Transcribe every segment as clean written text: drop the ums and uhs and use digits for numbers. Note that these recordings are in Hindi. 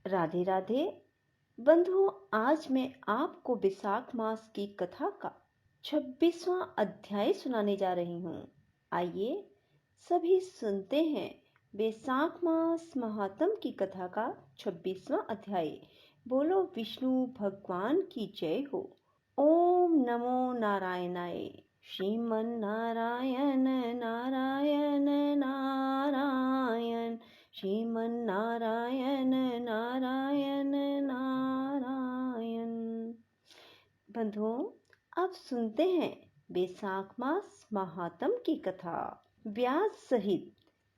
राधे राधे। बंधुओं, आज मैं आपको वैशाख मास की कथा का 26वां अध्याय सुनाने जा रही हूँ। आइए सभी सुनते हैं वैशाख मास महात्म की कथा का 26वां अध्याय। बोलो विष्णु भगवान की जय हो। ओम नमो नारायणाय। श्रीमन नारायण नारायण नारायण, श्रीमन नारायण नारायण नारायण। बंधुओं, अब सुनते हैं वैशाख मास महात्म की कथा। व्यास सहित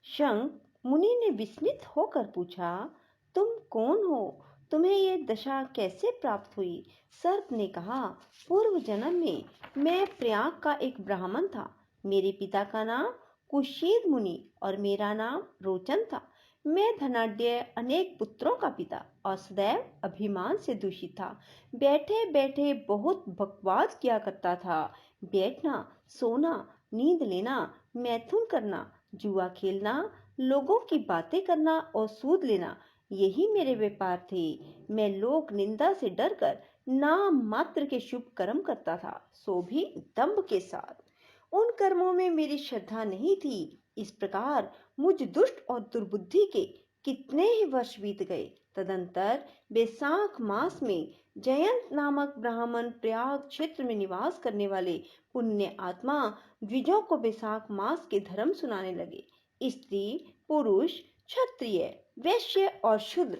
शंख मुनि ने विस्मित होकर पूछा, तुम कौन हो? तुम्हें ये दशा कैसे प्राप्त हुई? सर्प ने कहा, पूर्व जन्म में मैं प्रयाग का एक ब्राह्मण था। मेरे पिता का नाम कुशीद मुनि और मेरा नाम रोचन था। मैं धनाढ्य अनेक पुत्रों का पिता और सदैव अभिमान से दूषित था। बैठे बैठे बहुत बकवास किया करता था। बैठना, सोना, नींद लेना, मैथुन करना, जुआ खेलना, लोगों की बातें करना और सूद लेना, यही मेरे व्यापार थे। मैं लोक निंदा से डरकर नाम मात्र के शुभ कर्म करता था, सो भी दंभ के साथ। उन कर्मों में मेरी श्रद्धा नहीं थी। इस प्रकार मुझ दुष्ट और दुर्बुद्धि के कितने ही वर्ष बीत गए। तदंतर वैशाख मास में जयंत नामक ब्राह्मण प्रयाग क्षेत्र में निवास करने वाले पुण्य आत्मा द्विजों को वैशाख मास के धर्म सुनाने लगे। स्त्री, पुरुष, क्षत्रिय, वैश्य और शूद्र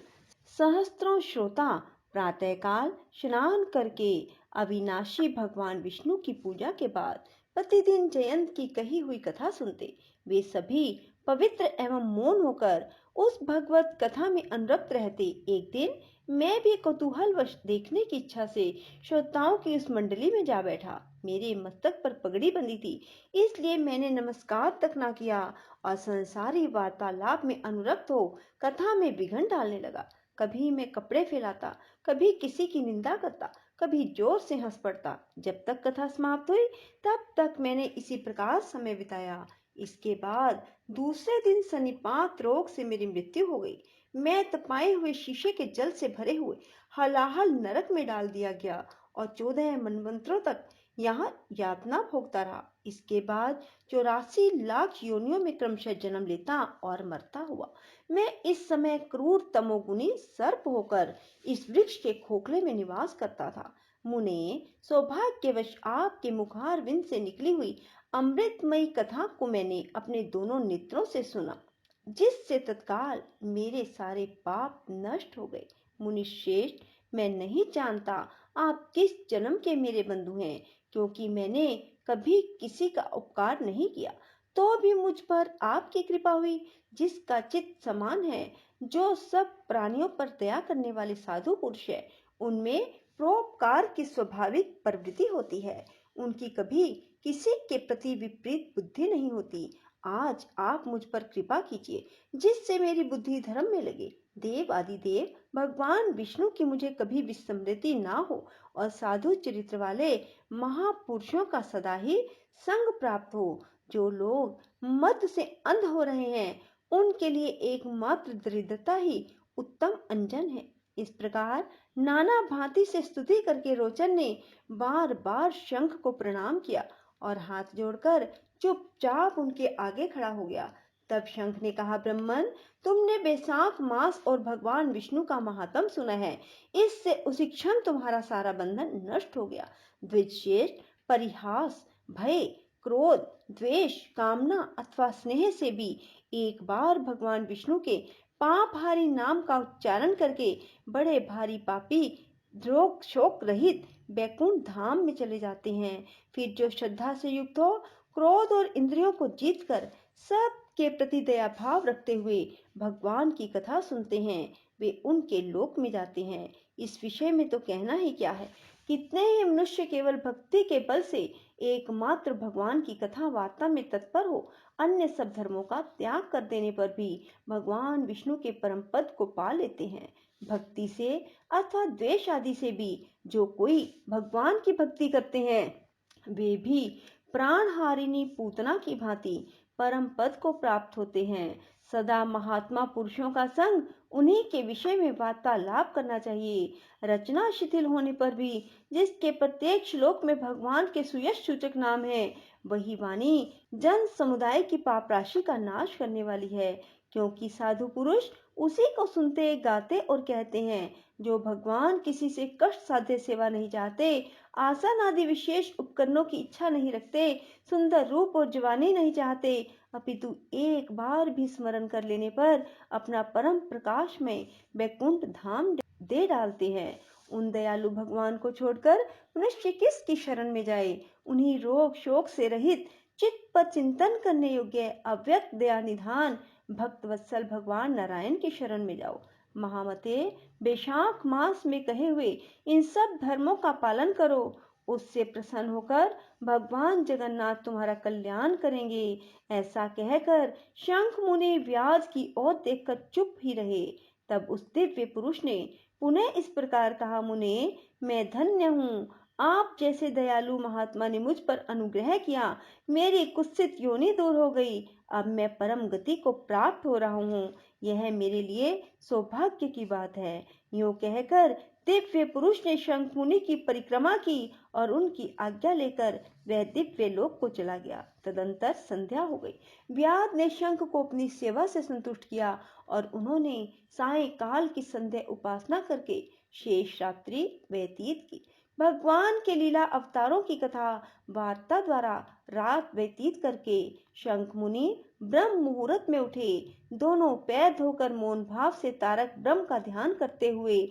सहस्त्रों श्रोता प्रातःकाल स्नान करके अविनाशी भगवान विष्णु की पूजा के बाद प्रतिदिन जयंत की कही हुई कथा सुनते। वे सभी पवित्र एवं मौन होकर उस भगवत कथा में अनुरक्त रहते। एक दिन मैं भी कौतूहलवश देखने की इच्छा से श्रोताओं की उस मंडली में जा बैठा। मेरे मस्तक पर पगड़ी बंधी थी, इसलिए मैंने नमस्कार तक ना किया और संसारी वार्तालाप में अनुरक्त हो कथा में विघ्न डालने लगा। कभी मैं कपड़े फैलाता, कभी किसी की निंदा करता, कभी जोर से हंस पड़ता। जब तक कथा समाप्त हुई तब तक मैंने इसी प्रकार समय बिताया। इसके बाद दूसरे दिन सन्निपात रोग से मेरी मृत्यु हो गई। मैं तपाए हुए शीशे के जल से भरे हुए हलाहल नरक में डाल दिया गया और 14 मनवंतरों तक यहाँ यातना भोगता रहा। इसके बाद 84 लाख योनियों में क्रमशः जन्म लेता और मरता हुआ मैं इस समय क्रूर तमोगुनी सर्प होकर इस वृक्ष के खोखले में निवास करता था। मुने, सौभाग्यवश आपके मुखारविंद से निकली हुई अमृतमयी कथा को मैंने अपने दोनों नेत्रों से सुना, जिससे तत्काल मेरे सारे पाप नष्ट हो गए। मुनिश्रेष्ठ, मैं नहीं जानता आप किस जन्म के मेरे बंधु हैं, क्योंकि मैंने कभी किसी का उपकार नहीं किया, तो भी मुझ पर आपकी कृपा हुई। जिसका चित्त समान है, जो सब प्राणियों पर दया करने वाले साधु पुरुष है, उनमें परोपकार की स्वाभाविक प्रवृत्ति होती है। उनकी कभी किसी के प्रति विपरीत बुद्धि नहीं होती। आज आप मुझ पर कृपा कीजिए, जिससे मेरी बुद्धि धर्म में लगे। देव आदिदेव भगवान विष्णु की मुझे कभी विस्मृति ना हो और साधु चरित्र वाले महापुरुषों का सदा ही संग प्राप्त हो। जो लोग मद से अंध हो रहे हैं, उनके लिए एकमात्र दरिद्रता ही उत्तम अंजन है। इस प्रकार नाना भांति से स्तुति करके रोचन ने बार बार शंख को प्रणाम किया और हाथ जोड़कर चुपचाप उनके आगे खड़ा हो गया। तब शंख ने कहा, ब्राह्मण, तुमने वैशाख मास और भगवान विष्णु का महात्म सुना है। इससे उसी क्षण तुम्हारा सारा बंधन नष्ट हो गया। द्विजश्रेष्ठ, परिहास, भय, क्रोध, द्वेष, कामना अथवा स्नेह से भी एक बार भगवान विष्णु के पापहारी नाम का उच्चारण करके बड़े भारी पापी रोग शोक रहित बैकुंठ धाम में चले जाते हैं। फिर जो श्रद्धा से युक्त हो, क्रोध और इंद्रियों को जीतकर सब के प्रति दया भाव रखते हुए भगवान की कथा सुनते हैं, वे उनके लोक में जाते हैं। इस विषय में तो कहना ही क्या है। कितने ही मनुष्य केवल भक्ति के बल से एकमात्र भगवान की कथा वार्ता में तत्पर हो, अन्य सब धर्मों का त्याग कर देने पर भी भगवान विष्णु के परम पद को पा लेते हैं। भक्ति से अथवा द्वेष आदि से भी जो कोई भगवान की भक्ति करते हैं, वे भी प्राणहारिणी पूतना की भांति परम पद को प्राप्त होते हैं। सदा महात्मा पुरुषों का संग, उन्हीं के विषय में वार्तालाप करना चाहिए। रचना शिथिल होने पर भी जिसके प्रत्येक श्लोक में भगवान के सुयश सूचक नाम है, वही वाणी जन समुदाय की पाप राशि का नाश करने वाली है। क्योंकि साधु पुरुष उसी को सुनते, गाते और कहते हैं जो भगवान किसी से कष्ट साध्य सेवा नहीं चाहते, आसन आदि विशेष उपकरणों की इच्छा नहीं रखते, सुंदर रूप और जवानी नहीं चाहते, अपितु एक बार भी स्मरण कर लेने पर अपना परम प्रकाश में वैकुंठ धाम दे डालते हैं। उन दयालु भगवान को छोड़कर मनुष्य किसकी शरण में जाए। उन्हीं रोग शोक से रहित, चित्त पर चिंतन करने योग्य अव्यक्त दया निधान भक्त वत्सल भगवान नारायण की शरण में जाओ। महामते, वैशाख मास में कहे हुए इन सब धर्मों का पालन करो, उससे प्रसन्न होकर भगवान जगन्नाथ तुम्हारा कल्याण करेंगे। ऐसा कहकर शंख मुनि व्यास की ओर देखकर चुप ही रहे। तब उस दिव्य पुरुष ने पुनः इस प्रकार कहा, मुने, मैं धन्य हूँ, आप जैसे दयालु महात्मा ने मुझ पर अनुग्रह किया, मेरी कुत्सित योनि दूर हो गई, अब मैं परम गति को प्राप्त हो रहा हूँ, यह मेरे लिए सौभाग्य की बात है। यूं कहकर दिव्य पुरुष ने शंख मुनि की परिक्रमा की और उनकी आज्ञा लेकर वह दिव्य लोक को चला गया। तदंतर संध्या हो गई। व्यास ने शंख को अपनी सेवा से संतुष्ट किया और उन्होंने सायंकाल की संध्या उपासना करके शेष रात्रि व्यतीत की। भगवान के लीला अवतारों की कथा वार्ता द्वारा रात व्यतीत करके शंख मुनि ब्रह्म मुहूर्त में उठे। दोनों पैर धोकर मौन भाव से तारक ब्रह्म का ध्यान करते हुए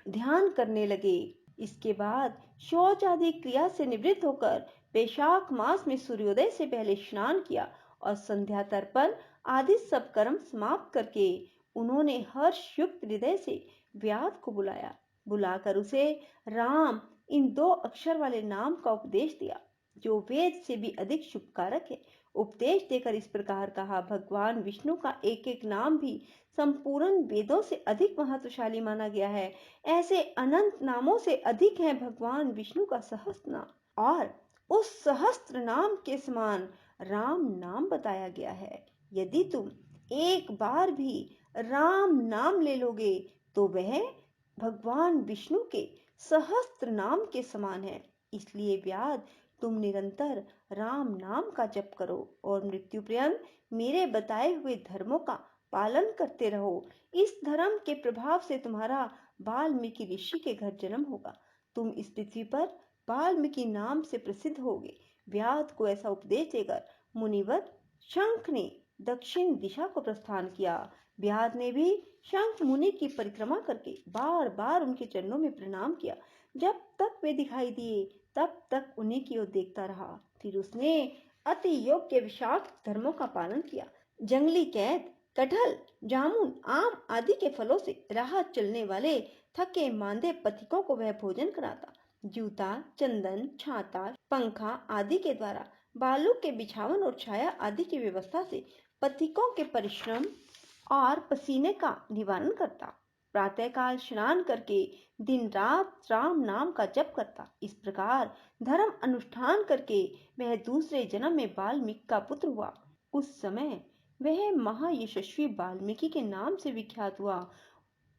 ध्यान करने लगे। इसके बाद शौच आदि क्रिया से निवृत्त होकर वैशाख मास में सूर्योदय से पहले स्नान किया और संध्या तर्पण आदि सब कर्म समाप्त करके उन्होंने हर्ष युक्त हृदय से व्यास को बुलाया। बुलाकर उसे राम इन 2 अक्षर वाले नाम का उपदेश दिया, जो वेद से भी अधिक शुभकारक है। उपदेश देकर इस प्रकार कहा, भगवान विष्णु का एक एक नाम भी संपूर्ण वेदों से अधिक महत्वशाली माना गया है। ऐसे अनंत नामों से अधिक है भगवान विष्णु का सहस्त्र नाम, और उस सहस्त्र नाम के समान राम नाम बताया गया है। यदि तुम एक बार भी राम नाम ले लोगे तो वह भगवान विष्णु के सहस्त्र नाम के समान है। इसलिए व्यास, तुम निरंतर राम नाम का जप करो और मृत्यु पर्यंत मेरे बताए हुए धर्मों का पालन करते रहो। इस धर्म के प्रभाव से तुम्हारा वाल्मीकि ऋषि के घर जन्म होगा। तुम इस पृथ्वी पर वाल्मीकि नाम से प्रसिद्ध होगे। व्यास को ऐसा उपदेश देकर मुनिवर शंख ने दक्षिण दिशा को प्रस्थान किया। व्यास ने भी शंख मुनि की परिक्रमा करके बार बार उनके चरणों में प्रणाम किया। जब तक वे दिखाई दिए तब तक उन्हीं की ओर देखता रहा। फिर उसने अति योग्य विषाक्त धर्मों का पालन किया। जंगली कैद, कटहल, जामुन, आम आदि के फलों से राह चलने वाले थके मांदे पथिकों को वह भोजन कराता। जूता, चंदन, छाता, पंखा आदि के द्वारा बालू के बिछावन और छाया आदि की व्यवस्था से पथिकों के परिश्रम और पसीने का निवारण करता। प्रातःकाल स्नान करके दिन रात राम नाम का जप करता। इस प्रकार धर्म अनुष्ठान करके वह दूसरे जन्म में वाल्मीकि का पुत्र हुआ। उस समय वह महायशस्वी वाल्मीकि के नाम से विख्यात हुआ।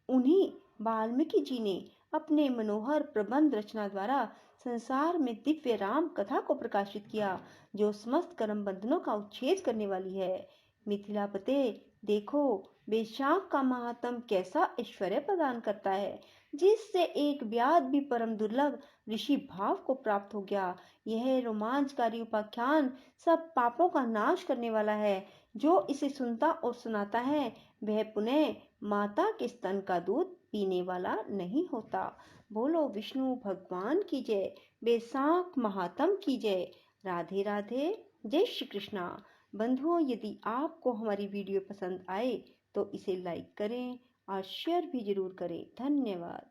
उन्हीं वाल्मीकि जी ने अपने मनोहर प्रबंध रचना द्वारा संसार में दिव्य राम कथा को प्रकाशित किया, जो समस्त कर्म बंधनों का उच्छेद करने वाली है। मिथिलापते, देखो वैशाख का महात्म कैसा ऐश्वर्य प्रदान करता है, जिससे एक व्याध भी परम दुर्लभ ऋषि भाव को प्राप्त हो गया। यह रोमांचकारी उपाख्यान सब पापों का नाश करने वाला है। जो इसे सुनता और सुनाता है वह पुनः माता के स्तन का दूध पीने वाला नहीं होता। बोलो विष्णु भगवान की जय, वैशाख महात्म की जय। राधे राधे, जय श्री कृष्णा। बंधुओं, यदि आपको हमारी वीडियो पसंद आए तो इसे लाइक करें और शेयर भी जरूर करें। धन्यवाद।